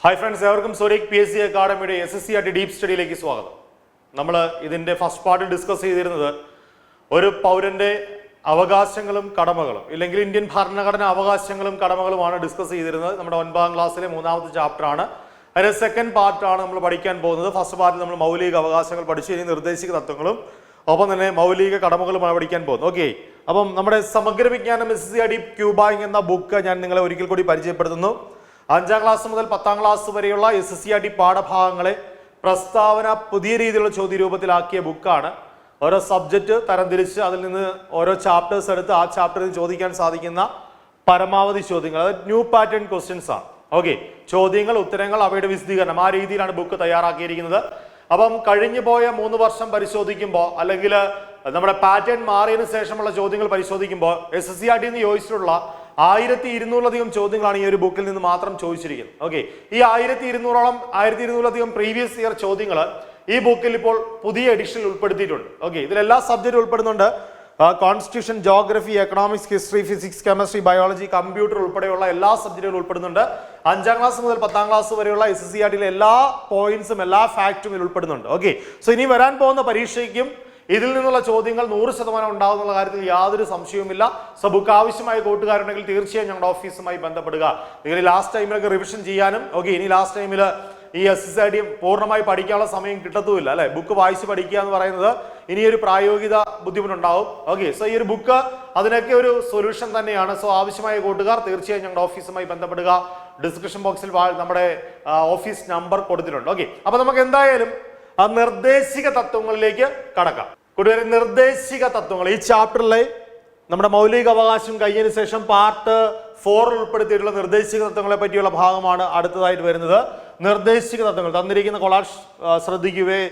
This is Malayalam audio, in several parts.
Hi friends, welcome to Zodiac PSC Academy SCERT Deep Study like സ്വാഗതം. നമ്മൾ ഇതിന്റെ ഫസ്റ്റ് പാർട്ടിൽ ഡിസ്കസ് ചെയ്തിരുന്നത് ഒരു പൗരന്റെ അവകാശങ്ങളും കടമകളും ഇല്ലെങ്കിൽ ഇന്ത്യൻ ഭരണഘടന അവകാശങ്ങളും കടമകളുമാണ് ഡിസ്കസ് ചെയ്തിരുന്നത്. നമ്മുടെ 9ാം ക്ലാസ്സിലെ മൂന്നാമത്തെ ചാപ്റ്റർ ആണ്. അതിന്റെ സെക്കൻഡ് പാർട്ടാണ് നമ്മൾ പഠിക്കാൻ പോകുന്നത്. ഫസ്റ്റ് പാർട്ടിൽ നമ്മൾ മൗലിക അവകാശങ്ങൾ പഠിച്ചു, ഇനി നിർദ്ദേശിക തത്വങ്ങളും ഒപ്പം തന്നെ മൗലിക കടമകളുമാണ് പഠിക്കാൻ പോകുന്നത്. ഓക്കെ, അപ്പം നമ്മുടെ സമഗ്ര വിജ്ഞാനം SCERT ക്യൂബായിങ് എന്ന ബുക്ക് ഞാൻ നിങ്ങളെ ഒരിക്കൽ കൂടി പരിചയപ്പെടുത്തുന്നു. 5ാം ക്ലാസ് മുതൽ 10ാം ക്ലാസ് വരെയുള്ള SCERT പാഠഭാഗങ്ങളെ പ്രസ്താവന പുതിയ രീതിയിലുള്ള ചോദ്യരൂപത്തിലാക്കിയ ബുക്കാണ്. ഓരോ സബ്ജക്റ്റ് തരംതിരിച്ച് അതിൽ നിന്ന് ഓരോ ചാപ്റ്റേഴ്സ് എടുത്ത് ആ ചാപ്റ്ററിൽ ചോദിക്കാൻ സാധിക്കുന്ന പരമാവധി ചോദ്യങ്ങൾ, അതായത് ന്യൂ പാറ്റേൺ ക്വസ്റ്റ്യൻസ് ആണ്. ഓക്കെ, ചോദ്യങ്ങൾ, ഉത്തരങ്ങൾ, അവയുടെ വിശദീകരണം, ആ രീതിയിലാണ് ബുക്ക് തയ്യാറാക്കിയിരിക്കുന്നത്. അപ്പം കഴിഞ്ഞു പോയ 3 വർഷം പരിശോധിക്കുമ്പോൾ അല്ലെങ്കിൽ നമ്മുടെ പാറ്റേൺ മാറിയതിനു ശേഷമുള്ള ചോദ്യങ്ങൾ പരിശോധിക്കുമ്പോൾ SCERT എന്ന് ചോദിച്ചിട്ടുള്ള 1200-ലധികം ചോദ്യങ്ങളാണ് ഈ ഒരു ബുക്കിൽ നിന്ന് മാത്രം ചോദിച്ചിരിക്കുന്നത്. ഓക്കെ, ഈ 1200-ലധികം പ്രീവിയസ് ഇയർ ചോദ്യങ്ങൾ ഈ ബുക്കിൽ ഇപ്പോൾ പുതിയ എഡിഷനിൽ ഉൾപ്പെടുത്തിയിട്ടുണ്ട്. ഓക്കെ, ഇതിലെല്ലാ സബ്ജക്റ്റും ഉൾപ്പെടുന്നുണ്ട്. Constitution, geography, economics, history, physics, chemistry, biology, computer ഉൾപ്പെടെയുള്ള എല്ലാ സബ്ജക്റ്റുകളും ഉൾപ്പെടുന്നുണ്ട്. 5ാം ക്ലാസ് മുതൽ 10ാം ക്ലാസ് വരെയുള്ള SCERT എല്ലാ പോയിന്റ്സും എല്ലാ ഫാക്റ്റും ഇതിൽ ഉൾപ്പെടുന്നുണ്ട്. ഓക്കെ, സോ ഇനി വരാൻ പോകുന്ന പരീക്ഷയ്ക്കും ഇതിൽ നിന്നുള്ള ചോദ്യങ്ങൾ 100% ഉണ്ടാകുന്നുള്ള കാര്യത്തിൽ യാതൊരു സംശയവുമില്ല. സോ ബുക്ക് ആവശ്യമായ കൂട്ടുകാരുണ്ടെങ്കിൽ തീർച്ചയായും ഞങ്ങളുടെ ഓഫീസുമായി ബന്ധപ്പെടുക. നിങ്ങൾ ലാസ്റ്റ് ടൈമിലൊക്കെ റിവിഷൻ ചെയ്യാനും ഇനി ലാസ്റ്റ് ടൈമിൽ ഈ SCERT പൂർണ്ണമായി പഠിക്കാനുള്ള സമയം കിട്ടത്തുമില്ല അല്ലെ. ബുക്ക് വായിച്ച് പഠിക്കുക എന്ന് പറയുന്നത് ഇനിയൊരു പ്രായോഗിക ബുദ്ധിമുട്ടുണ്ടാവും. ഓക്കെ, സോ ഈ ഒരു ബുക്ക് അതിനൊക്കെ ഒരു സൊല്യൂഷൻ തന്നെയാണ്. സോ ആവശ്യമായ കൂട്ടുകാർ തീർച്ചയായും ഞങ്ങളുടെ ഓഫീസുമായി ബന്ധപ്പെടുക. ഡിസ്ക്രിപ്ഷൻ ബോക്സിൽ നമ്മുടെ ഓഫീസ് നമ്പർ കൊടുത്തിട്ടുണ്ട്. ഓക്കെ, അപ്പൊ നമുക്ക് എന്തായാലും ആ നിർദ്ദേശിക തത്വങ്ങളിലേക്ക് കടക്കാം. കൂട്ടുകാരെ, നിർദ്ദേശിക തത്വങ്ങൾ ഈ ചാപ്റ്ററിലെ നമ്മുടെ മൗലിക അവകാശം കഴിഞ്ഞതിന് ശേഷം പാർട്ട് 4 ഉൾപ്പെടുത്തിയിട്ടുള്ള നിർദ്ദേശിക തത്വങ്ങളെ പറ്റിയുള്ള ഭാഗമാണ് അടുത്തതായിട്ട് വരുന്നത്. നിർദ്ദേശിക തത്വങ്ങൾ തന്നിരിക്കുന്ന കൊളാഷ് ശ്രദ്ധിക്കുകയെ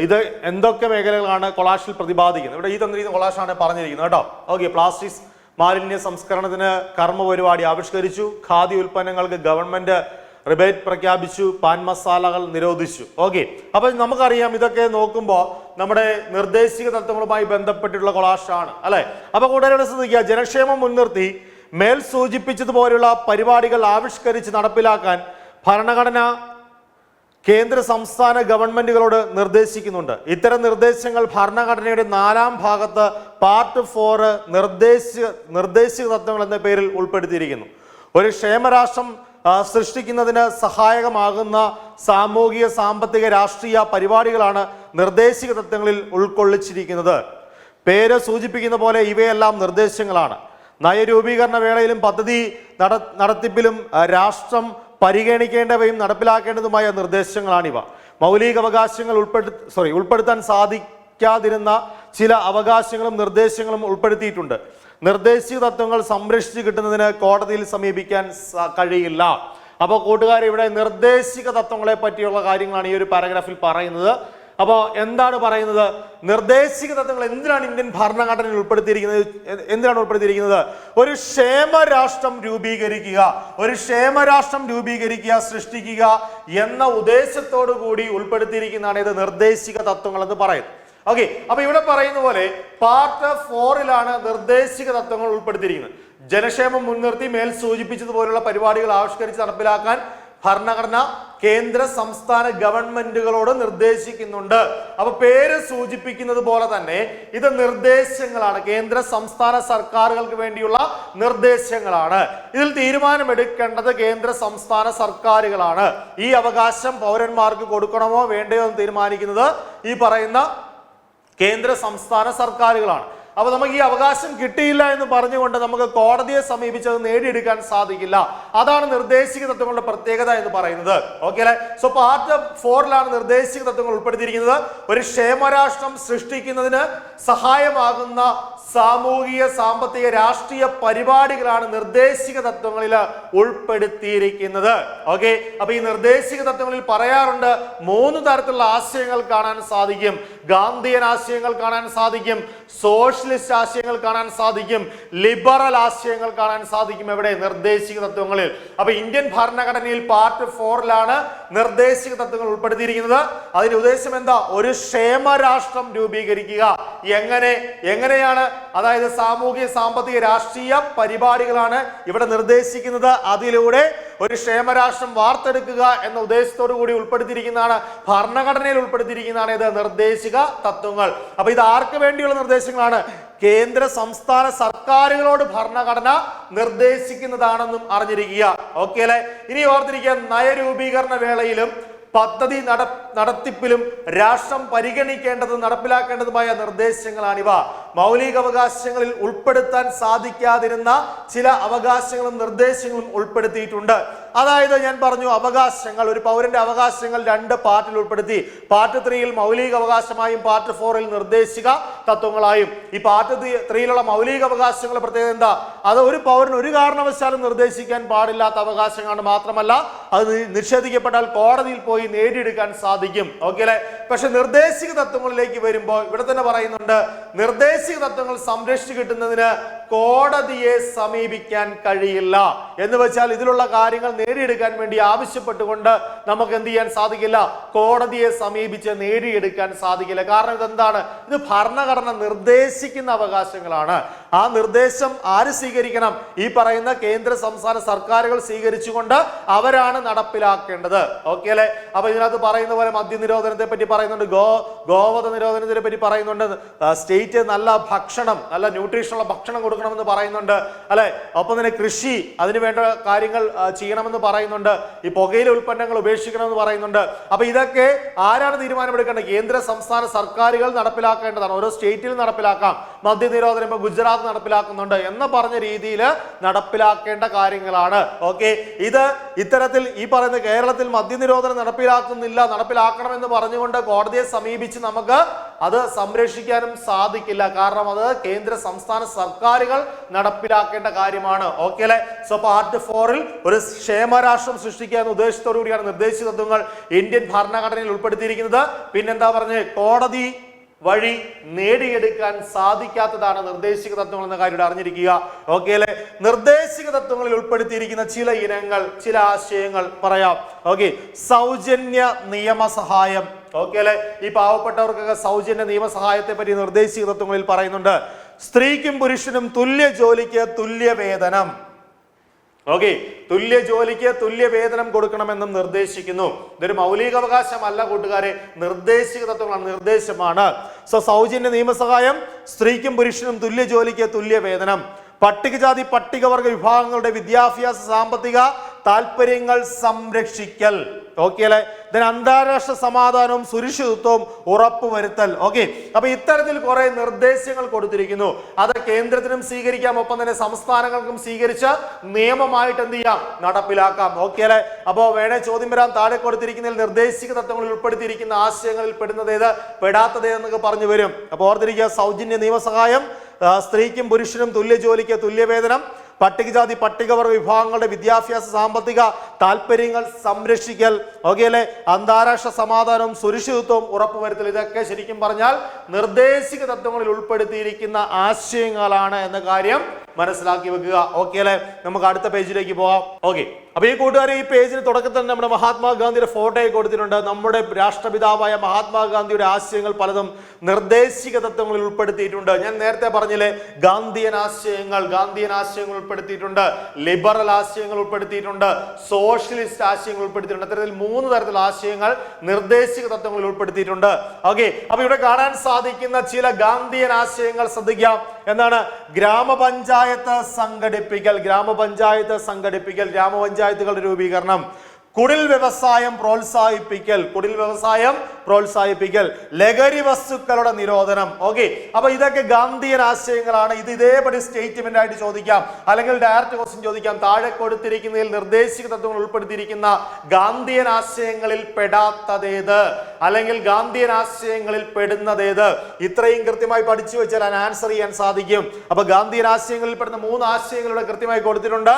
ഇത് എന്തൊക്കെ മേഖലകളാണ് കൊളാഷിൽ പ്രതിപാദിക്കുന്നത്. ഇവിടെ ഈ തന്നിരിക്കുന്ന കൊളാഷാണ് പറഞ്ഞിരിക്കുന്നത് കേട്ടോ. ഓക്കെ, പ്ലാസ്റ്റിക് മാലിന്യ സംസ്കരണത്തിന് കർമ്മ പരിപാടി ആവിഷ്കരിച്ചു, ഖാദി ഉൽപ്പന്നങ്ങൾക്ക് ഗവൺമെന്റ് റിബേറ്റ് പ്രഖ്യാപിച്ചു, പാൻ മസാലകൾ നിരോധിച്ചു. ഓക്കെ, അപ്പൊ നമുക്കറിയാം ഇതൊക്കെ നോക്കുമ്പോൾ നമ്മുടെ നിർദ്ദേശിക തത്വങ്ങളുമായി ബന്ധപ്പെട്ടിട്ടുള്ള കൊളാഷാണ് അല്ലെ. അപ്പൊ കൂട്ടുകാരെ ശ്രദ്ധിക്കുക, ജനക്ഷേമം മുൻനിർത്തി മേൽ സൂചിപ്പിച്ചതുപോലുള്ള പരിപാടികൾ ആവിഷ്കരിച്ച് നടപ്പിലാക്കാൻ ഭരണഘടന കേന്ദ്ര സംസ്ഥാന ഗവൺമെന്റുകളോട് നിർദ്ദേശിക്കുന്നുണ്ട്. ഇത്തരം നിർദ്ദേശങ്ങൾ ഭരണഘടനയുടെ 4ാം ഭാഗത്ത് പാർട്ട് 4 നിർദ്ദേശിക തത്വങ്ങൾ എന്ന പേരിൽ ഉൾപ്പെടുത്തിയിരിക്കുന്നു. ഒരു ക്ഷേമരാഷ്ട്രം സൃഷ്ടിക്കുന്നതിന് സഹായകമാകുന്ന സാമൂഹിക, സാമ്പത്തിക, രാഷ്ട്രീയ പരിപാടികളാണ് നിർദ്ദേശിക തത്വങ്ങളിൽ ഉൾക്കൊള്ളിച്ചിരിക്കുന്നത്. പേര് സൂചിപ്പിക്കുന്ന പോലെ ഇവയെല്ലാം നിർദ്ദേശങ്ങളാണ്. നയരൂപീകരണ വേളയിലും പദ്ധതി നടത്തിപ്പിലും രാഷ്ട്രം പരിഗണിക്കേണ്ടവയും നടപ്പിലാക്കേണ്ടതുമായ നിർദ്ദേശങ്ങളാണിവ. മൗലിക അവകാശങ്ങൾ ഉൾപ്പെടുത്താൻ സാധിക്കാതിരുന്ന ചില അവകാശങ്ങളും നിർദ്ദേശങ്ങളും ഉൾപ്പെടുത്തിയിട്ടുണ്ട്. നിർദ്ദേശിക തത്വങ്ങൾ സംരക്ഷിച്ചു കിട്ടുന്നതിന് കോടതിയിൽ സമീപിക്കാൻ കഴിയില്ല. അപ്പോൾ കൂട്ടുകാരെ, ഇവിടെ നിർദ്ദേശിക തത്വങ്ങളെ പറ്റിയുള്ള കാര്യങ്ങളാണ് ഈ ഒരു പാരഗ്രാഫിൽ പറയുന്നത്. അപ്പോൾ എന്താണ് പറയുന്നത്? നിർദ്ദേശിക തത്വങ്ങൾ എന്തിനാണ് ഇന്ത്യൻ ഭരണഘടനയിൽ ഉൾപ്പെടുത്തിയിരിക്കുന്നത്? ഒരു ക്ഷേമരാഷ്ട്രം രൂപീകരിക്കുക, സൃഷ്ടിക്കുക എന്ന ഉദ്ദേശത്തോടു കൂടി ഉൾപ്പെടുത്തിയിരിക്കുന്നതാണ് ഇത് നിർദ്ദേശിക തത്വങ്ങൾ എന്ന് പറയുന്നത്. ഓക്കെ, അപ്പൊ ഇവിടെ പറയുന്ന പോലെ പാർട്ട് 4 നിർദ്ദേശിക തത്വങ്ങൾ ഉൾപ്പെടുത്തിയിരിക്കുന്നത്. ജനക്ഷേമം മുൻനിർത്തി മേൽ സൂചിപ്പിച്ചതുപോലുള്ള പരിപാടികൾ ആവിഷ്കരിച്ച് നടപ്പിലാക്കാൻ ഭരണഘടന കേന്ദ്ര സംസ്ഥാന ഗവൺമെന്റുകളോട് നിർദ്ദേശിക്കുന്നുണ്ട്. അപ്പൊ പേര് സൂചിപ്പിക്കുന്നത് പോലെ തന്നെ ഇത് നിർദ്ദേശങ്ങളാണ്, കേന്ദ്ര സംസ്ഥാന സർക്കാരുകൾക്ക് വേണ്ടിയുള്ള നിർദ്ദേശങ്ങളാണ്. ഇതിൽ തീരുമാനമെടുക്കേണ്ടത് കേന്ദ്ര സംസ്ഥാന സർക്കാരുകളാണ്. ഈ അവകാശം പൗരന്മാർക്ക് കൊടുക്കണമോ വേണ്ടയോ എന്ന് തീരുമാനിക്കുന്നത് ഈ പറയുന്ന കേന്ദ്ര സംസ്ഥാന സർക്കാരുകളാണ്. അപ്പൊ നമുക്ക് ഈ അവകാശം കിട്ടിയില്ല എന്ന് പറഞ്ഞുകൊണ്ട് നമുക്ക് കോടതിയെ സമീപിച്ചത് നേടിയെടുക്കാൻ സാധിക്കില്ല. അതാണ് നിർദ്ദേശിക തത്വങ്ങളുടെ പ്രത്യേകത എന്ന് പറയുന്നത്. ഓക്കെ അല്ലെ. സോ പാർട്ട് 4 നിർദ്ദേശിക തത്വങ്ങൾ ഉൾപ്പെടുത്തിയിരിക്കുന്നത്. ഒരു ക്ഷേമരാഷ്ട്രം സൃഷ്ടിക്കുന്നതിന് സഹായമാകുന്ന സാമൂഹിക, സാമ്പത്തിക, രാഷ്ട്രീയ പരിപാടികളാണ് നിർദ്ദേശിക തത്വങ്ങളിൽ ഉൾപ്പെടുത്തിയിരിക്കുന്നത്. ഓക്കെ, അപ്പൊ ഈ നിർദ്ദേശിക തത്വങ്ങളിൽ പറയാറുണ്ട് 3 തരത്തിലുള്ള ആശയങ്ങൾ കാണാൻ സാധിക്കും. ഗാന്ധിയൻ ആശയങ്ങൾ കാണാൻ സാധിക്കും, സോഷ്യലിസ്റ്റ് ആശയങ്ങൾ കാണാൻ സാധിക്കും, ലിബറൽ ആശയങ്ങൾ കാണാൻ സാധിക്കും. എവിടെ? നിർദ്ദേശിക തത്വങ്ങളിൽ. അപ്പൊ ഇന്ത്യൻ ഭരണഘടനയിൽ പാർട്ട് 4 നിർദ്ദേശിക തത്വങ്ങൾ ഉൾപ്പെടുത്തിയിരിക്കുന്നത്. അതിന്റെ ഉദ്ദേശം എന്താ? ഒരു ക്ഷേമരാഷ്ട്രം രൂപീകരിക്കുക. എങ്ങനെയാണ്? അതായത് സാമൂഹിക സാമ്പത്തിക രാഷ്ട്രീയ പരിപാടികളാണ് ഇവിടെ നിർദ്ദേശിക്കുന്നത്. അതിലൂടെ ഒരു ക്ഷേമരാഷ്ട്രം വാർത്തെടുക്കുക എന്ന ഉദ്ദേശത്തോടു കൂടി ഉൾപ്പെടുത്തിയിരിക്കുന്നതാണ്, ഭരണഘടനയിൽ ഉൾപ്പെടുത്തിയിരിക്കുന്നതാണ് ഇത് നിർദ്ദേശിക തത്വങ്ങൾ. അപ്പൊ ഇത് ആർക്ക് വേണ്ടിയുള്ള നിർദ്ദേശങ്ങളാണ്? കേന്ദ്ര സംസ്ഥാന സർക്കാരുകളോട് ഭരണഘടന നിർദ്ദേശിക്കുന്നതാണെന്നും അറിഞ്ഞിരിക്കുക. ഓക്കെ അല്ലെ? ഇനി ഓർത്തിരിക്കുക, നയരൂപീകരണ വേളയിലും പദ്ധതി നടത്തിപ്പിലും രാഷ്ട്രം പരിഗണിക്കേണ്ടതും നടപ്പിലാക്കേണ്ടതുമായ നിർദ്ദേശങ്ങളാണിവ. മൗലിക അവകാശങ്ങളിൽ ഉൾപ്പെടുത്താൻ സാധിക്കാതിരുന്ന ചില അവകാശങ്ങളും നിർദ്ദേശങ്ങളും ഉൾപ്പെടുത്തിയിട്ടുണ്ട്. അതായത് ഞാൻ പറഞ്ഞു, അവകാശങ്ങൾ, ഒരു പൗരന്റെ അവകാശങ്ങൾ 2 പാർട്ടിൽ ഉൾപ്പെടുത്തി. പാർട്ട് 3യിൽ മൗലിക അവകാശമായും പാർട്ട് 4ൽ നിർദ്ദേശിക തത്വങ്ങളായും. ഈ പാർട്ട് 3യിലുള്ള മൗലിക അവകാശങ്ങളുടെ പ്രത്യേകത എന്താ? അത് ഒരു പൗരന് ഒരു കാരണവശാലും നിർദ്ദേശിക്കാൻ പാടില്ലാത്ത അവകാശങ്ങളാണ്. മാത്രമല്ല, അത് നിഷേധിക്കപ്പെട്ടാൽ കോടതിയിൽ പോയി നേടിയെടുക്കാൻ സാധിക്കും. ഓക്കെ അല്ലെ? പക്ഷെ നിർദ്ദേശിക തത്വങ്ങളിലേക്ക് വരുമ്പോൾ ഇവിടെ തന്നെ പറയുന്നുണ്ട്, നിർദ്ദേശിക തത്വങ്ങൾ സംരക്ഷിച്ചു കിട്ടുന്നതിന് കോടതിയെ സമീപിക്കാൻ കഴിയില്ല. എന്ന് വെച്ചാൽ ഇതിലുള്ള കാര്യങ്ങൾ നേടിയെടുക്കാൻ വേണ്ടി ആവശ്യപ്പെട്ടുകൊണ്ട് നമുക്ക് എന്ത് ചെയ്യാൻ സാധിക്കില്ല? കോടതിയെ സമീപിച്ച് നേടിയെടുക്കാൻ സാധിക്കില്ല. കാരണം ഇതെന്താണ്? ഇത് ഭരണഘടന നിർദ്ദേശിക്കുന്ന അവകാശങ്ങളാണ്. ആ നിർദ്ദേശം ആര് സ്വീകരിക്കണം? ഈ പറയുന്ന കേന്ദ്ര സംസ്ഥാന സർക്കാരുകൾ സ്വീകരിച്ചുകൊണ്ട് അവരാണ് നടപ്പിലാക്കേണ്ടത്. ഓക്കെ അല്ലെ? അപ്പൊ ഇതിനകത്ത് പറയുന്ന പോലെ മദ്യനിരോധനത്തെ പറ്റി പറയുന്നുണ്ട്, ഗോവധ നിരോധനത്തിനെ പറ്റി പറയുന്നുണ്ട്, സ്റ്റേറ്റ് നല്ല ഭക്ഷണം, നല്ല ന്യൂട്രീഷനുള്ള ഭക്ഷണം കൊടുക്കണമെന്ന് പറയുന്നുണ്ട് അല്ലെ? ഒപ്പം തന്നെ കൃഷി, അതിന് വേണ്ട കാര്യങ്ങൾ ചെയ്യണമെന്ന് പറയുന്നുണ്ട്. ഈ പുകയില ഉൽപ്പന്നങ്ങൾ ഉപേക്ഷിക്കണമെന്ന് പറയുന്നുണ്ട്. അപ്പൊ ഇതൊക്കെ ആരാണ് തീരുമാനമെടുക്കേണ്ടത്? കേന്ദ്ര സംസ്ഥാന സർക്കാരുകൾ നടപ്പിലാക്കേണ്ടതാണ്. ഓരോ സ്റ്റേറ്റിൽ നടപ്പിലാക്കാം. മദ്യനിരോധനം ഇപ്പൊ ഗുജറാത്ത് നടപ്പിലാക്കുന്നുണ്ട് എന്ന് പറഞ്ഞ രീതിയിൽ നടപ്പിലാക്കേണ്ട കാര്യങ്ങളാണ്. ഓക്കെ, ഇത് ഇത്തരത്തിൽ ഈ പറയുന്ന കേരളത്തിൽ മദ്യനിരോധനം നടപ്പിലാക്കണമെന്ന് പറഞ്ഞുകൊണ്ട് കോടതിയെ സമീപിച്ച് നമുക്ക് അത് സംരക്ഷിക്കാനും സാധിക്കില്ല. കാരണം അത് കേന്ദ്ര സംസ്ഥാന സർക്കാരുകൾ നടപ്പിലാക്കേണ്ട കാര്യമാണ്. ഓക്കെ അല്ലെ? സോ പാർട്ട് 4ൽ ഒരു ക്ഷേമരാഷ്ട്രം സൃഷ്ടിക്കുക എന്ന ഉദ്ദേശത്തോടു കൂടിയാണ് നിർദ്ദേശിക തത്വങ്ങൾ ഇന്ത്യൻ ഭരണഘടനയിൽ ഉൾപ്പെടുത്തിയിരിക്കുന്നത്. പിന്നെന്താ പറഞ്ഞത്? കോടതി വഴി നേടിയെടുക്കാൻ സാധിക്കാത്തതാണ് നിർദ്ദേശിക തത്വങ്ങൾ എന്ന കാര്യം അറിഞ്ഞിരിക്കുക. ഓക്കെ അല്ലെ? നിർദ്ദേശിക തത്വങ്ങളിൽ ഉൾപ്പെടുത്തിയിരിക്കുന്ന ചില ഇനങ്ങൾ, ചില ആശയങ്ങൾ പറയാം. ഓക്കെ, സൗജന്യ നിയമസഹായം. ഓക്കെ അല്ലെ? ഈ പാവപ്പെട്ടവർക്കൊക്കെ സൗജന്യ നിയമസഹായത്തെ പറ്റി നിർദ്ദേശിക തത്വങ്ങളിൽ പറയുന്നുണ്ട്. സ്ത്രീക്കും പുരുഷനും തുല്യ ജോലിക്ക് തുല്യ വേതനം. ഓക്കെ, തുല്യ ജോലിക്ക് തുല്യ വേതനം കൊടുക്കണമെന്നും നിർദ്ദേശിക്കുന്നു. ഇതൊരു മൗലിക അവകാശമല്ല കൂട്ടുകാരെ, നിർദ്ദേശിക തത്വങ്ങളാണ്, നിർദ്ദേശമാണ്. സോ സൗജന്യ നിയമസഹായം, സ്ത്രീക്കും പുരുഷനും തുല്യ ജോലിക്ക് തുല്യ വേതനം, പട്ടികജാതി പട്ടികവർഗ വിഭാഗങ്ങളുടെ വിദ്യാഭ്യാസ സാമ്പത്തിക താല്പര്യങ്ങൾ സംരക്ഷിക്കൽ. ഓക്കെ അല്ലെ? ഇതിന് അന്താരാഷ്ട്ര സമാധാനവും സുരക്ഷിതത്വവും ഉറപ്പുവരുത്തൽ. ഓക്കെ, അപ്പൊ ഇത്തരത്തിൽ കുറെ നിർദ്ദേശങ്ങൾ കൊടുത്തിരിക്കുന്നു. അത് കേന്ദ്രത്തിനും സ്വീകരിക്കാം, ഒപ്പം തന്നെ സംസ്ഥാനങ്ങൾക്കും സ്വീകരിച്ച് നിയമമായിട്ട് എന്ത് ചെയ്യാം? നടപ്പിലാക്കാം. ഓക്കെ അല്ലെ? അപ്പോ വേണേ ചോദ്യം വരാം, താഴെ കൊടുത്തിരിക്കുന്നതിൽ നിർദ്ദേശിക തത്വങ്ങളിൽ ഉൾപ്പെടുത്തിയിരിക്കുന്ന ആശയങ്ങളിൽ പെടുന്നതേത്, പെടാത്തതേതെന്നൊക്കെ പറഞ്ഞു വരും. അപ്പൊ ഓർത്തിരിക്കുക, സൗജന്യ നിയമസഹായം, സ്ത്രീക്കും പുരുഷനും തുല്യ ജോലിക്ക് തുല്യ വേതനം, പട്ടികജാതി പട്ടികവർഗ വിഭാഗങ്ങളുടെ വിദ്യാഭ്യാസ സാമ്പത്തിക താല്പര്യങ്ങൾ സംരക്ഷിക്കൽ. ഓക്കെ അല്ലെ? അന്താരാഷ്ട്ര സമാധാനവും സുരക്ഷിതത്വവും ഉറപ്പുവരുത്തൽ. ഇതൊക്കെ ശരിക്കും പറഞ്ഞാൽ നിർദ്ദേശിക തത്വങ്ങളിൽ ഉൾപ്പെടുത്തിയിരിക്കുന്ന ആശയങ്ങളാണ് എന്ന കാര്യം മനസ്സിലാക്കി വെക്കുക. ഓക്കെ അല്ലെ? നമുക്ക് അടുത്ത പേജിലേക്ക് പോകാം. ഓക്കെ, അപ്പൊ ഈ കൂട്ടുകാരെ, ഈ പേജിന് തുടക്കത്തിൽ തന്നെ നമ്മുടെ മഹാത്മാഗാന്ധിയുടെ ഫോട്ടോയെ കൊടുത്തിട്ടുണ്ട്. നമ്മുടെ രാഷ്ട്രപിതാവായ മഹാത്മാഗാന്ധിയുടെ ആശയങ്ങൾ പലതും നിർദ്ദേശിക തത്വങ്ങളിൽ ഉൾപ്പെടുത്തിയിട്ടുണ്ട്. ഞാൻ നേരത്തെ പറഞ്ഞില്ലേ, ഗാന്ധിയൻ ആശയങ്ങൾ ഉൾപ്പെടുത്തിയിട്ടുണ്ട്, ലിബറൽ ആശയങ്ങൾ ഉൾപ്പെടുത്തിയിട്ടുണ്ട്, സോഷ്യലിസ്റ്റ് ആശയങ്ങൾ ഉൾപ്പെടുത്തിയിട്ടുണ്ട്. അത്തരത്തിൽ 3 തരത്തിലുള്ള ആശയങ്ങൾ നിർദ്ദേശിക തത്വങ്ങളിൽ ഉൾപ്പെടുത്തിയിട്ടുണ്ട്. ഓക്കെ, അപ്പൊ ഇവിടെ കാണാൻ സാധിക്കുന്ന ചില ഗാന്ധിയൻ ആശയങ്ങൾ ശ്രദ്ധിക്കാം. എന്താണ്? ഗ്രാമപഞ്ചായത്ത് സംഘടിപ്പിക്കൽ, ഗ്രാമപഞ്ചായത്തുകളുടെ രൂപീകരണം, കുടിൽ വ്യവസായം പ്രോത്സാഹിപ്പിക്കൽ, ലഹരി വസ്തുക്കളുടെ നിരോധനം. ഓക്കെ, അപ്പൊ ഇതൊക്കെ ഗാന്ധിയൻ ആശയങ്ങളാണ്. ഇത് ഇതേപടി സ്റ്റേറ്റ്മെന്റ് ആയിട്ട് ചോദിക്കാം, അല്ലെങ്കിൽ ഡയറക്റ്റ് ക്വസ്റ്റ്യൻ ചോദിക്കാം. താഴെ കൊടുത്തിരിക്കുന്നതിൽ നിർദ്ദേശിക തത്വങ്ങൾ ഉൾപ്പെടുത്തിയിരിക്കുന്ന ഗാന്ധിയൻ ആശയങ്ങളിൽ പെടാത്തതേത്, അല്ലെങ്കിൽ ഗാന്ധിയൻ ആശയങ്ങളിൽ പെടുന്നതേത്? ഇത്രയും കൃത്യമായി പഠിച്ചു വെച്ചാൽ അതിന് ആൻസർ ചെയ്യാൻ സാധിക്കും. അപ്പൊ ഗാന്ധിയൻ ആശയങ്ങളിൽ പെടുന്ന 3 ആശയങ്ങളുടെ കൃത്യമായി കൊടുത്തിട്ടുണ്ട്.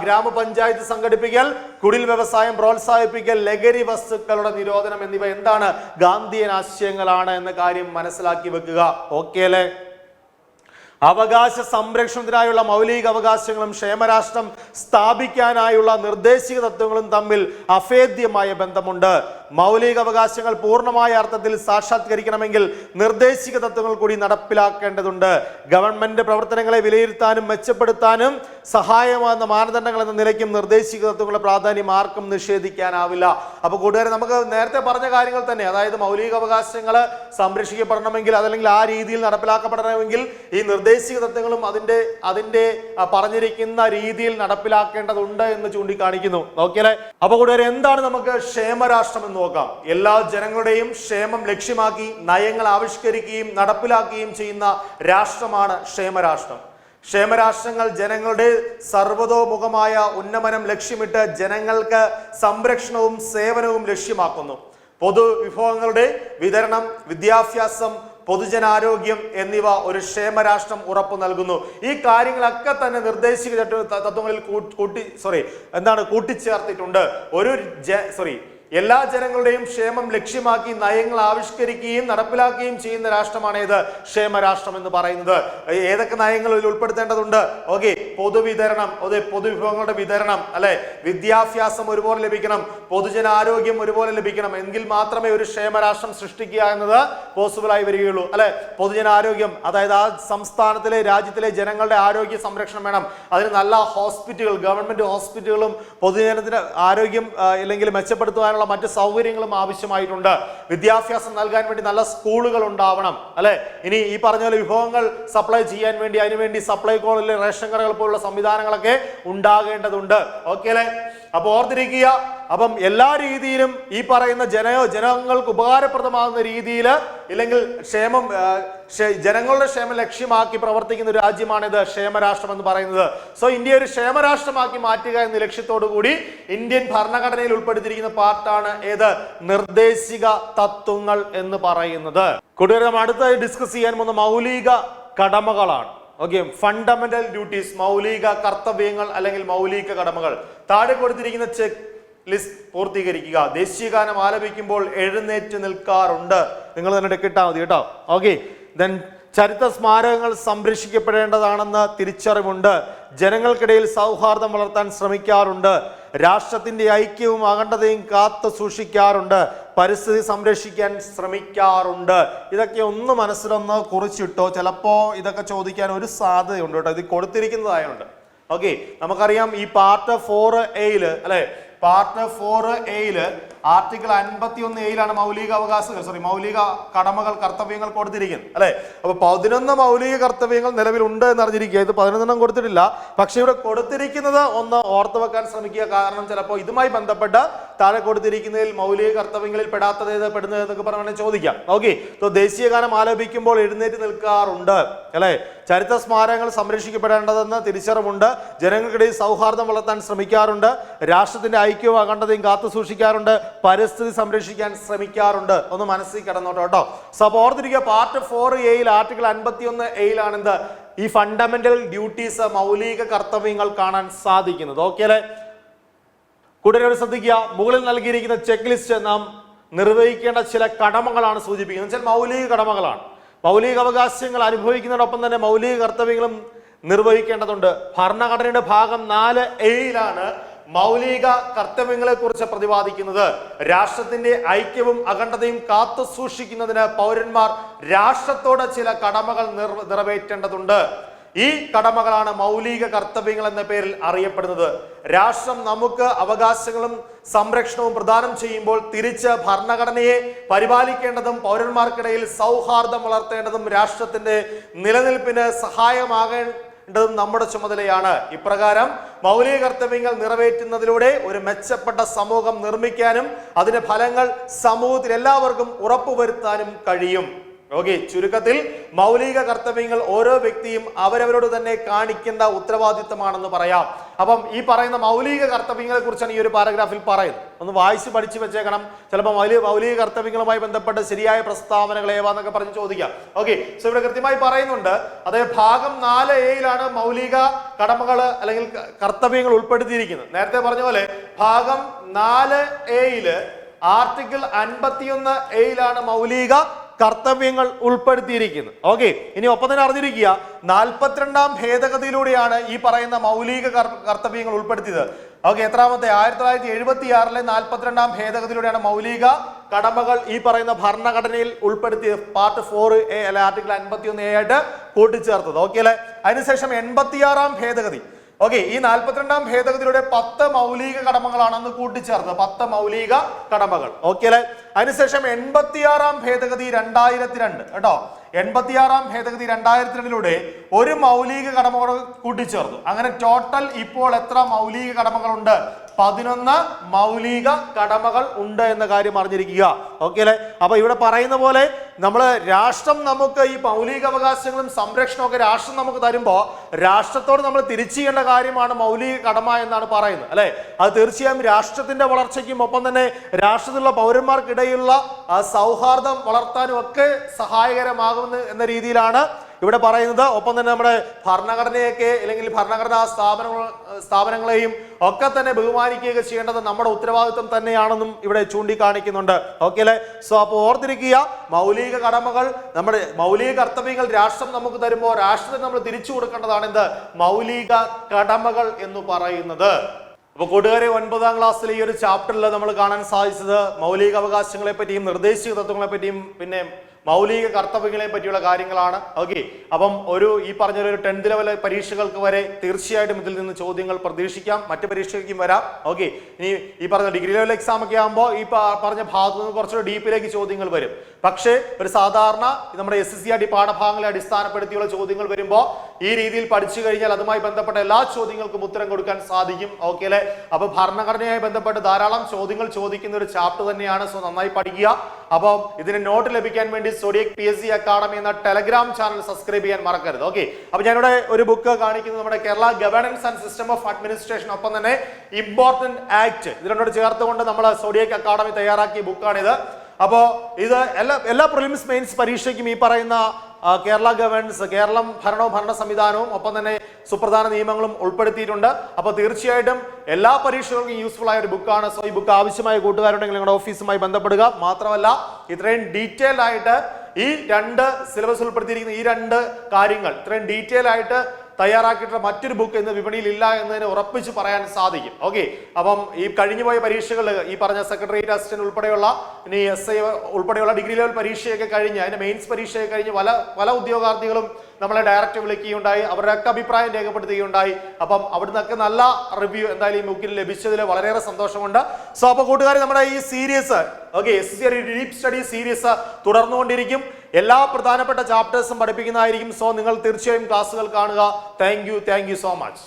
ഗ്രാമപഞ്ചായത്ത് സംഘടിപ്പിക്കൽ, കുടിൽ വ്യവസായം പ്രോത്സാഹിപ്പിക്കൽ, ലഹരി വസ്തുക്കളുടെ നിരോധനം എന്നിവ എന്താണ്? ഗാന്ധിയൻ ആശയങ്ങളാണ് എന്ന കാര്യം മനസ്സിലാക്കി വെക്കുക. ഓക്കെ അല്ലേ? അവകാശ സംരക്ഷണത്തിനായുള്ള മൗലിക അവകാശങ്ങളും ക്ഷേമരാഷ്ട്രം സ്ഥാപിക്കാനായുള്ള നിർദ്ദേശിക തത്വങ്ങളും തമ്മിൽ അഭേദ്യമായ ബന്ധമുണ്ട്. മൗലിക അവകാശങ്ങൾ പൂർണ്ണമായ അർത്ഥത്തിൽ സാക്ഷാത്കരിക്കണമെങ്കിൽ നിർദ്ദേശിക തത്വങ്ങൾ കൂടി നടപ്പിലാക്കേണ്ടതുണ്ട്. ഗവൺമെന്റ് പ്രവർത്തനങ്ങളെ വിലയിരുത്താനും മെച്ചപ്പെടുത്താനും സഹായമാകുന്ന മാനദണ്ഡങ്ങൾ എന്ന നിലയ്ക്കും നിർദ്ദേശിക തത്വങ്ങളുടെ പ്രാധാന്യം ആർക്കും നിഷേധിക്കാനാവില്ല. അപ്പൊ കൂട്ടുകാരെ, നമുക്ക് നേരത്തെ പറഞ്ഞ കാര്യങ്ങൾ തന്നെ, അതായത് മൗലിക അവകാശങ്ങൾ സംരക്ഷിക്കപ്പെടണമെങ്കിൽ അതല്ലെങ്കിൽ ആ രീതിയിൽ നടപ്പിലാക്കപ്പെടണമെങ്കിൽ ഈ നിർദ്ദേശിക തത്വങ്ങളും അതിന്റെ പറഞ്ഞിരിക്കുന്ന രീതിയിൽ നടപ്പിലാക്കേണ്ടതുണ്ട് എന്ന് ചൂണ്ടിക്കാണിക്കുന്നു. ഓക്കെ. അപ്പൊ കൂട്ടുകാരെ, എന്താണ് നമുക്ക് ക്ഷേമരാഷ്ട്രം എന്ന് നോക്കാം. എല്ലാ ജനങ്ങളുടെയും ക്ഷേമം ലക്ഷ്യമാക്കി നയങ്ങൾ ആവിഷ്കരിക്കുകയും നടപ്പിലാക്കുകയും ചെയ്യുന്ന രാഷ്ട്രമാണ് ക്ഷേമരാഷ്ട്രം. ക്ഷേമരാഷ്ട്രങ്ങൾ ജനങ്ങളുടെ സർവതോമുഖമായ ഉന്നമനം ലക്ഷ്യമിട്ട് ജനങ്ങൾക്ക് സംരക്ഷണവും സേവനവും ലക്ഷ്യമാക്കുന്നു. പൊതുവിഭവങ്ങളുടെ വിതരണം, വിദ്യാഭ്യാസം, പൊതുജനാരോഗ്യം എന്നിവ ഒരു ക്ഷേമരാഷ്ട്രം ഉറപ്പു നൽകുന്നു. ഈ കാര്യങ്ങളൊക്കെ തന്നെ നിർദ്ദേശിക തത്വങ്ങളിൽ കൂട്ടിച്ചേർത്തിട്ടുണ്ട്. എല്ലാ ജനങ്ങളുടെയും ക്ഷേമം ലക്ഷ്യമാക്കി നയങ്ങൾ ആവിഷ്കരിക്കുകയും നടപ്പിലാക്കുകയും ചെയ്യുന്ന രാഷ്ട്രമാണ് ഏത്? ക്ഷേമരാഷ്ട്രം എന്ന് പറയുന്നത്. ഏതൊക്കെ നയങ്ങൾ ഇതിൽ ഉൾപ്പെടുത്തേണ്ടതുണ്ട്? ഓക്കെ, പൊതുവിതരണം, പൊതുവിഭവങ്ങളുടെ വിതരണം, അല്ലെ, വിദ്യാഭ്യാസം ഒരുപോലെ ലഭിക്കണം, പൊതുജനാരോഗ്യം ഒരുപോലെ ലഭിക്കണം. എങ്കിൽ മാത്രമേ ഒരു ക്ഷേമരാഷ്ട്രം സൃഷ്ടിക്കുക എന്നത് പോസിബിൾ ആയി വരികയുള്ളൂ. അല്ലെ, പൊതുജനാരോഗ്യം, അതായത് ആ സംസ്ഥാനത്തിലെ രാജ്യത്തിലെ ജനങ്ങളുടെ ആരോഗ്യ സംരക്ഷണം വേണം. അതിന് നല്ല ഹോസ്പിറ്റലുകൾ, ഗവൺമെന്റ് ഹോസ്പിറ്റലുകളും പൊതുജനത്തിന് ആരോഗ്യം അല്ലെങ്കിൽ മെച്ചപ്പെടുത്തുവാനുള്ള മറ്റ് സൗകര്യങ്ങളും ആവശ്യമായിട്ടുണ്ട്. വിദ്യാഭ്യാസം നൽകാൻ വേണ്ടി നല്ല സ്കൂളുകൾ ഉണ്ടാവണം. അല്ലെ, ഇനി ഈ പറഞ്ഞ പോലെ വിഭവങ്ങൾ സപ്ലൈ ചെയ്യാൻ വേണ്ടി അതിനുവേണ്ടി സപ്ലൈകോളിലെ റേഷൻ കടകൾ പോലുള്ള സംവിധാനങ്ങളൊക്കെ ഉണ്ടാകേണ്ടതുണ്ട്. ഓക്കെ അല്ലെ? അപ്പൊ ഓർത്തിരിക്കുക. അപ്പം എല്ലാ രീതിയിലും ഈ പറയുന്ന ജനങ്ങൾക്ക് ഉപകാരപ്രദമാകുന്ന രീതിയിൽ ഇല്ലെങ്കിൽ ജനങ്ങളുടെ ക്ഷേമം ലക്ഷ്യമാക്കി പ്രവർത്തിക്കുന്ന ഒരു രാജ്യമാണിത് ക്ഷേമരാഷ്ട്രം എന്ന് പറയുന്നത്. സോ ഇന്ത്യ ഒരു ക്ഷേമരാഷ്ട്രമാക്കി മാറ്റുക എന്ന ലക്ഷ്യത്തോടു കൂടി ഇന്ത്യൻ ഭരണഘടനയിൽ ഉൾപ്പെടുത്തിയിരിക്കുന്ന പാർട്ടാണ് ഏത്? നിർദ്ദേശിക തത്വങ്ങൾ എന്ന് പറയുന്നത്. കൂട്ടുകാരെ, നമ്മൾ അടുത്തായി ഡിസ്കസ് ചെയ്യാൻ പോകുന്ന മൗലിക കടമകളാണ്. ഓക്കെ, ഫണ്ടമെന്റൽ ഡ്യൂട്ടീസ്, മൗലിക കർത്തവ്യങ്ങൾ അല്ലെങ്കിൽ മൗലിക കടമകൾ. താഴെ കൊടുത്തിരിക്കുന്ന ചെക്ക് ലിസ്റ്റ് പൂർത്തീകരിക്കുക. ദേശീയഗാനം ആലപിക്കുമ്പോൾ എഴുന്നേറ്റ് നിൽക്കാറുണ്ട്. നിങ്ങൾ തന്നെ കിട്ടാൽ മതി കേട്ടോ. ഓക്കെ. ദെൻ ചരിത്ര സ്മാരകങ്ങൾ സംരക്ഷിക്കപ്പെടേണ്ടതാണെന്ന് തിരിച്ചറിവുണ്ട്. ജനങ്ങൾക്കിടയിൽ സൗഹാർദ്ദം വളർത്താൻ ശ്രമിക്കാറുണ്ട്. രാഷ്ട്രത്തിന്റെ ഐക്യവും അഖണ്ഡതയും കാത്തു സൂക്ഷിക്കാറുണ്ട്. പരിസ്ഥിതി സംരക്ഷിക്കാൻ ശ്രമിക്കാറുണ്ട്. ഇതൊക്കെ ഒന്ന് മനസ്സിലൊന്ന് കുറിച്ചിട്ടോ. ചിലപ്പോ ഇതൊക്കെ ചോദിക്കാൻ ഒരു സാധ്യതയുണ്ട് കേട്ടോ, ഇത് കൊടുത്തിരിക്കുന്നതായുണ്ട്. ഓക്കെ, നമുക്കറിയാം ഈ പാർട്ട് 4A അല്ലെ, പാർട്ട് 4A ആർട്ടിക്കിൾ 51A മൗലിക കടമകൾ കർത്തവ്യങ്ങൾ കൊടുത്തിരിക്കുന്നത് അല്ലെ. അപ്പൊ 11 മൗലിക കർത്തവ്യങ്ങൾ നിലവിലുണ്ട് എന്ന് അറിഞ്ഞിരിക്കുക. ഇത് 11 കൊടുത്തിട്ടില്ല. പക്ഷെ ഇവിടെ കൊടുത്തിരിക്കുന്നത് ഒന്ന് ഓർത്തു വെക്കാൻ ശ്രമിക്കുക. കാരണം ചിലപ്പോൾ ഇതുമായി ബന്ധപ്പെട്ട താഴെ കൊടുത്തിരിക്കുന്നതിൽ മൗലിക കർത്തവ്യങ്ങളിൽ പെടുന്നത് എന്നൊക്കെ പറഞ്ഞാൽ ചോദിക്കാം. ഓക്കെ, ദേശീയഗാനം ആലപിക്കുമ്പോൾ എഴുന്നേറ്റ് നിൽക്കാറുണ്ട് അല്ലെ. ചരിത്ര സ്മാരകങ്ങൾ സംരക്ഷിക്കപ്പെടേണ്ടതെന്ന് തിരിച്ചറിവുണ്ട്. ജനങ്ങൾക്കിടയിൽ സൗഹാർദ്ദം വളർത്താൻ ശ്രമിക്കാറുണ്ട്. രാഷ്ട്രത്തിന്റെ ഐക്യവും അഖണ്ഡതയും കാത്തു സൂക്ഷിക്കാറുണ്ട്. പരിസ്ഥിതി സംരക്ഷിക്കാൻ ശ്രമിക്കാറുണ്ട്. ഒന്ന് മനസ്സിൽ കിടന്നോട്ടോ കേട്ടോ. സോ ഓർത്തിരിക്കുക, പാർട്ട് 4A ആർട്ടിക്കിൾ 51A എന്ത്? ഈ ഫണ്ടമെന്റൽ ഡ്യൂട്ടീസ്, മൗലിക കർത്തവ്യങ്ങൾ കാണാൻ സാധിക്കുന്നത്. ഓക്കെ അല്ലെ? കൂട്ടുകാരെ ശ്രദ്ധിക്കുക, മുകളിൽ നൽകിയിരിക്കുന്ന ചെക്ക് ലിസ്റ്റ് നാം നിർവഹിക്കേണ്ട ചില കടമകളാണ് സൂചിപ്പിക്കുന്നത്. വെച്ചാൽ മൗലിക കടമകളാണ്. മൗലിക അവകാശങ്ങൾ അനുഭവിക്കുന്നതോടൊപ്പം തന്നെ മൗലിക കർത്തവ്യങ്ങളും നിർവഹിക്കേണ്ടതുണ്ട്. ഭരണഘടനയുടെ ഭാഗം 4A മൗലിക കർത്തവ്യങ്ങളെ കുറിച്ച് പ്രതിപാദിക്കുന്നത്. രാഷ്ട്രത്തിന്റെ ഐക്യവും അഖണ്ഡതയും കാത്തു സൂക്ഷിക്കുന്നതിന് പൗരന്മാർ രാഷ്ട്രത്തോട് ചില കടമകൾ നിറവേറ്റേണ്ടതുണ്ട്. ഈ കടമകളാണ് മൗലിക കർത്തവ്യങ്ങൾ എന്ന പേരിൽ അറിയപ്പെടുന്നത്. രാഷ്ട്രം നമുക്ക് അവകാശങ്ങളും സംരക്ഷണവും പ്രദാനം ചെയ്യുമ്പോൾ തിരിച്ച് ഭരണഘടനയെ പരിപാലിക്കേണ്ടതും പൗരന്മാർക്കിടയിൽ സൗഹാർദ്ദം വളർത്തേണ്ടതും രാഷ്ട്രത്തിന്റെ നിലനിൽപ്പിന് സഹായമാകേണ്ടതും നമ്മുടെ ചുമതലയാണ്. ഇപ്രകാരം മൗലിക കർത്തവ്യങ്ങൾ നിറവേറ്റുന്നതിലൂടെ ഒരു മെച്ചപ്പെട്ട സമൂഹം നിർമ്മിക്കാനും അതിന്റെ ഫലങ്ങൾ സമൂഹത്തിൽ എല്ലാവർക്കും ഉറപ്പുവരുത്താനും കഴിയും. ഓക്കെ, ചുരുക്കത്തിൽ മൗലിക കർത്തവ്യങ്ങൾ ഓരോ വ്യക്തിയും അവരവരോട് തന്നെ കാണിക്കേണ്ട ഉത്തരവാദിത്തമാണെന്ന് പറയാം. അപ്പം ഈ പറയുന്ന മൗലിക കർത്തവ്യങ്ങളെ കുറിച്ചാണ് ഈ ഒരു പാരഗ്രാഫിൽ പറയുന്നത്. ഒന്ന് വായിച്ച് പഠിച്ചു വെച്ചേക്കണം. ചിലപ്പോൾ മൗലിക കർത്തവ്യങ്ങളുമായി ബന്ധപ്പെട്ട് ശരിയായ പ്രസ്താവനകൾ ഏവാന്നൊക്കെ പറഞ്ഞ് ചോദിക്കാം. ഓക്കെ, സോ ഇവിടെ കൃത്യമായി പറയുന്നുണ്ട്. അതായത് ഭാഗം 4A മൗലിക കടമകൾ അല്ലെങ്കിൽ കർത്തവ്യങ്ങൾ ഉൾപ്പെടുത്തിയിരിക്കുന്നത്. നേരത്തെ പറഞ്ഞ പോലെ ഭാഗം 4A ആർട്ടിക്കിൾ 51A മൗലിക കർത്തവ്യങ്ങൾ ഉൾപ്പെടുത്തിയിരിക്കുന്നു. ഓക്കെ, ഇനി ഒപ്പം തന്നെ അറിഞ്ഞിരിക്കുക 42ാം ഭേദഗതിയിലൂടെയാണ് ഈ പറയുന്ന മൗലിക കർത്തവ്യങ്ങൾ ഉൾപ്പെടുത്തിയത്. ഓക്കെ, എത്രാമത്തെ 1976 42ാം ഭേദഗതിയിലൂടെയാണ് മൗലിക കടമകൾ ഈ പറയുന്ന ഭരണഘടനയിൽ ഉൾപ്പെടുത്തിയത്. പാർട്ട് 4A അല്ലെ ആർട്ടിക്കിൾ 51A ആയിട്ട് കൂട്ടിച്ചേർത്തത്. ഓക്കെ അല്ലെ. അതിനുശേഷം 86ാം ഭേദഗതി. ഓക്കെ, ഈ 42ാം ഭേദഗതിയിലൂടെ 10 മൗലിക കടമകളാണെന്ന് കൂട്ടിച്ചേർത്തത്. 10 മൗലിക കടമകൾ. ഓക്കെ അല്ലെ. അതിനുശേഷം 86ാം ഭേദഗതി 2002 കേട്ടോ. 86ാം ഭേദഗതി 2002 ഒരു മൗലിക കടമകൾ കൂട്ടിച്ചേർത്തു. അങ്ങനെ ടോട്ടൽ ഇപ്പോൾ എത്ര മൗലിക കടമകളുണ്ട്? 11 മൗലിക കടമകൾ ഉണ്ട് എന്ന കാര്യം അറിഞ്ഞിരിക്കുക. ഓക്കെ അല്ലെ. അപ്പൊ ഇവിടെ പറയുന്ന പോലെ രാഷ്ട്രം നമുക്ക് ഈ മൗലിക അവകാശങ്ങളും സംരക്ഷണവും ഒക്കെ രാഷ്ട്രം നമുക്ക് തരുമ്പോൾ രാഷ്ട്രത്തോട് നമ്മൾ തിരിച്ചു ചെയ്യേണ്ട കാര്യമാണ് മൗലിക കടമ എന്നാണ് പറയുന്നത് അല്ലെ. അത് തീർച്ചയായും രാഷ്ട്രത്തിന്റെ വളർച്ചയ്ക്കും ഒപ്പം തന്നെ രാഷ്ട്രത്തിലുള്ള പൗരന്മാർക്കിടയിലുള്ള സൗഹാർദ്ദം വളർത്താനും ഒക്കെ സഹായകരമാകുമെന്ന് എന്ന രീതിയിലാണ് ഇവിടെ പറയുന്നത്. ഒപ്പം തന്നെ നമ്മുടെ ഭരണഘടനയൊക്കെ അല്ലെങ്കിൽ ഭരണഘടനാ സ്ഥാപനങ്ങളെയും ഒക്കെ തന്നെ ബഹുമാനിക്കുകയൊക്കെ ചെയ്യേണ്ടത് നമ്മുടെ ഉത്തരവാദിത്വം തന്നെയാണെന്നും ഇവിടെ ചൂണ്ടിക്കാണിക്കുന്നുണ്ട്. ഓക്കെ അല്ലെ. സോ അപ്പോൾ ഓർത്തിരിക്കുക, മൗലിക കടമകൾ, നമ്മുടെ മൗലിക കർത്തവ്യങ്ങൾ രാഷ്ട്രം നമുക്ക് തരുമ്പോൾ രാഷ്ട്രത്തിന് നമ്മൾ തിരിച്ചു കൊടുക്കേണ്ടതാണ് എന്ത്? മൗലിക കടമകൾ എന്ന് പറയുന്നത്. അപ്പൊ കൂട്ടുകാരെ, 9ാം ക്ലാസ്സിലെ ഈ ഒരു ചാപ്റ്ററിൽ നമ്മൾ കാണാൻ സാധിച്ചത് മൗലിക അവകാശങ്ങളെ പറ്റിയും നിർദ്ദേശിക തത്വങ്ങളെ പറ്റിയും പിന്നെ മൗലിക കർത്തവ്യങ്ങളെ പറ്റിയുള്ള കാര്യങ്ങളാണ്. ഓക്കെ, അപ്പം ഈ പറഞ്ഞ ഒരു 10th ലെവൽ പരീക്ഷകൾക്ക് വരെ തീർച്ചയായിട്ടും ഇതിൽ നിന്ന് ചോദ്യങ്ങൾ പ്രതീക്ഷിക്കാം. മറ്റു പരീക്ഷയ്ക്കും വരാം. ഓക്കെ, ഇനി ഈ പറഞ്ഞ ഡിഗ്രി ലെവൽ എക്സാം ഒക്കെ ആകുമ്പോൾ ഈ പറഞ്ഞ ഭാഗത്ത് നിന്ന് കുറച്ചുകൂടി ഡീപ്പിലേക്ക് ചോദ്യങ്ങൾ വരും. പക്ഷേ ഒരു സാധാരണ നമ്മുടെ SCERT പാഠഭാഗങ്ങളെ അടിസ്ഥാനപ്പെടുത്തിയുള്ള ചോദ്യങ്ങൾ വരുമ്പോൾ ഈ രീതിയിൽ പഠിച്ചു കഴിഞ്ഞാൽ അതുമായി ബന്ധപ്പെട്ട എല്ലാ ചോദ്യങ്ങൾക്കും ഉത്തരം കൊടുക്കാൻ സാധിക്കും. ഓക്കെ അല്ലെ. അപ്പൊ ഭരണഘടനയുമായി ബന്ധപ്പെട്ട് ധാരാളം ചോദ്യങ്ങൾ ചോദിക്കുന്ന ഒരു ചാപ്റ്റർ തന്നെയാണ്. സോ നന്നായി പഠിക്കുക. അപ്പം ഇതിന് നോട്ട് ലഭിക്കാൻ വേണ്ടി Zodiac PSC Academy എന്ന ടെലഗ്രാം ചാനൽ സബ്സ്ക്രൈബ് ചെയ്യാൻ മറക്കരുത്. ഓക്കെ, അപ്പൊ ഞാനിവിടെ ഒരു ബുക്ക് കാണിക്കുന്നത് നമ്മുടെ Kerala governance and system of administration ഒപ്പം തന്നെ ഇമ്പോർട്ടന്റ് ആക്ട് ഇത് രണ്ടോട് ചേർത്തുകൊണ്ട് നമ്മൾ Zodiac Academy തയ്യാറാക്കിയ ബുക്കാണിത്. അപ്പോ ഇത് എല്ലാ പ്രിലിംസ് മെയിൻസ് പരീക്ഷയ്ക്കും ഈ പറയുന്ന കേരള ഗവേണൻസ്, കേരളം ഭരണവും ഭരണ സംവിധാനവും ഒപ്പം തന്നെ സുപ്രധാന നിയമങ്ങളും ഉൾപ്പെടുത്തിയിട്ടുണ്ട്. അപ്പോൾ തീർച്ചയായിട്ടും എല്ലാ പരീക്ഷകൾക്കും യൂസ്ഫുൾ ആയ ഒരു ബുക്കാണ്. സോ ഈ ബുക്ക് ആവശ്യമായ കൂട്ടുകാരുണ്ടെങ്കിൽ നിങ്ങളുടെ ഓഫീസുമായി ബന്ധപ്പെടുക. മാത്രമല്ല ഇത്രയും ഡീറ്റെയിൽ ആയിട്ട് ഈ 2 സിലബസ് ഉൾപ്പെടുത്തിയിരിക്കുന്ന ഈ 2 കാര്യങ്ങൾ ഇത്രയും ഡീറ്റെയിൽ ആയിട്ട് തയ്യാറാക്കിയിട്ടുള്ള മറ്റൊരു ബുക്ക് ഇന്ന് വിപണിയിൽ ഇല്ല എന്നതിന് ഉറപ്പിച്ച് പറയാൻ സാധിക്കും. ഓക്കെ, അപ്പം ഈ കഴിഞ്ഞുപോയ പരീക്ഷകൾ ഈ പറഞ്ഞ സെക്രട്ടേറിയറ്റ് അസിസ്റ്റന്റ് ഉൾപ്പെടെയുള്ള ഇനി SI ഉൾപ്പെടെയുള്ള ഡിഗ്രി ലെവൽ പരീക്ഷയൊക്കെ കഴിഞ്ഞ് അതിന്റെ മെയിൻസ് പരീക്ഷയൊക്കെ കഴിഞ്ഞ് പല ഉദ്യോഗാർത്ഥികളും നമ്മളെ ഡയറക്റ്റ് വിളിക്കുകയുണ്ടായി, അവരുടെയൊക്കെ അഭിപ്രായം രേഖപ്പെടുത്തുകയുണ്ടായി. അപ്പം അവിടുന്നൊക്കെ നല്ല റിവ്യൂ എന്തായാലും ഈ ബുക്കിൽ ലഭിച്ചതിൽ വളരെയേറെ സന്തോഷമുണ്ട്. സോ അപ്പോൾ കൂട്ടുകാരെ, നമ്മുടെ ഈ series SCERT deep study series തുടർന്നുകൊണ്ടിരിക്കും. എല്ലാ പ്രധാനപ്പെട്ട ചാപ്റ്റേഴ്സും പഠിപ്പിക്കുന്നതായിരിക്കും. സോ നിങ്ങൾ തീർച്ചയായും ക്ലാസ്സുകൾ കാണുക. Thank you so much.